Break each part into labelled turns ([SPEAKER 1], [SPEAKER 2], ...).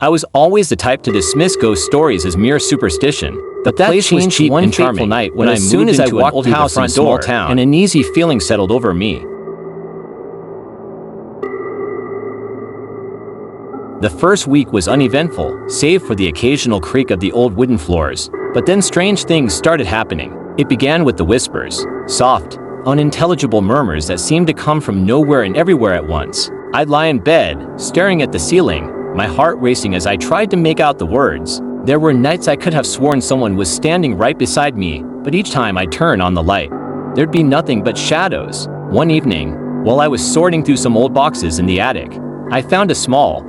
[SPEAKER 1] I was always the type to dismiss ghost stories as mere superstition, but that
[SPEAKER 2] place was
[SPEAKER 1] changed
[SPEAKER 2] cheap
[SPEAKER 1] one
[SPEAKER 2] and
[SPEAKER 1] fateful
[SPEAKER 2] charming
[SPEAKER 1] night when
[SPEAKER 2] as
[SPEAKER 1] I
[SPEAKER 2] soon
[SPEAKER 1] moved
[SPEAKER 2] as I
[SPEAKER 1] into an
[SPEAKER 2] walked
[SPEAKER 1] old
[SPEAKER 2] through the
[SPEAKER 1] house in a
[SPEAKER 2] front
[SPEAKER 1] small
[SPEAKER 2] door,
[SPEAKER 1] town, and an easy feeling settled over me. The first week was uneventful, save for the occasional creak of the old wooden floors, but then strange things started happening. It began with the whispers, soft, unintelligible murmurs that seemed to come from nowhere and everywhere at once. I'd lie in bed, staring at the ceiling, my heart racing as I tried to make out the words. There were nights I could have sworn someone was standing right beside me, but each time I'd turn on the light, there'd be nothing but shadows. One evening, while I was sorting through some old boxes in the attic, I found a small,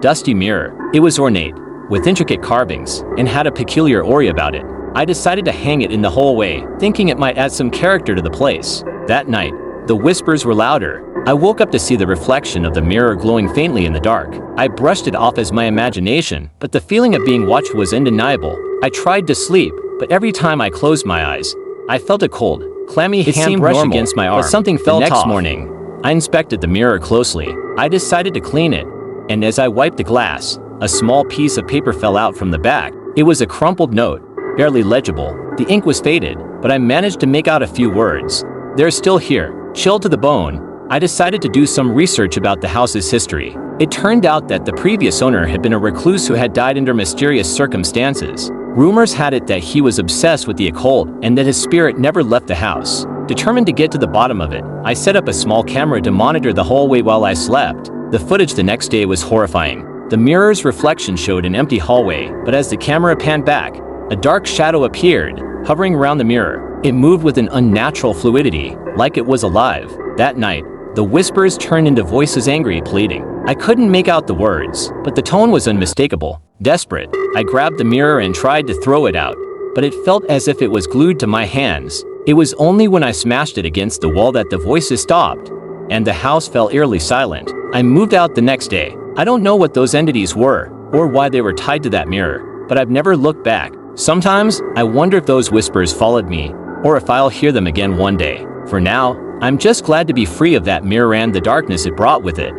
[SPEAKER 1] dusty mirror. It was ornate, with intricate carvings, and had a peculiar aura about it. I decided to hang it in the hallway, thinking it might add some character to the place. That night, the whispers were louder. I woke up to see the reflection of the mirror glowing faintly in the dark. I brushed it off as my imagination, but the feeling of being watched was undeniable. I tried to sleep, but every time I closed my eyes, I felt a cold, clammy hand brush against my arm. But something felt off. The next morning, I inspected the mirror closely. I decided to clean it, and as I wiped the glass, a small piece of paper fell out from the back. It was a crumpled note, barely legible. The ink was faded, but I managed to make out a few words. "They're still here." Chilled to the bone, I decided to do some research about the house's history. It turned out that the previous owner had been a recluse who had died under mysterious circumstances. Rumors had it that he was obsessed with the occult and that his spirit never left the house. Determined to get to the bottom of it, I set up a small camera to monitor the hallway while I slept. The footage the next day was horrifying. The mirror's reflection showed an empty hallway, but as the camera panned back, a dark shadow appeared, hovering around the mirror. It moved with an unnatural fluidity, like it was alive. That night, the whispers turned into voices, angry, pleading. I couldn't make out the words, but the tone was unmistakable. Desperate, I grabbed the mirror and tried to throw it out, but it felt as if it was glued to my hands. It was only when I smashed it against the wall that the voices stopped, and the house fell eerily silent. I moved out the next day. I don't know what those entities were, or why they were tied to that mirror, but I've never looked back. Sometimes, I wonder if those whispers followed me, or if I'll hear them again one day. For now, I'm just glad to be free of that mirror and the darkness it brought with it.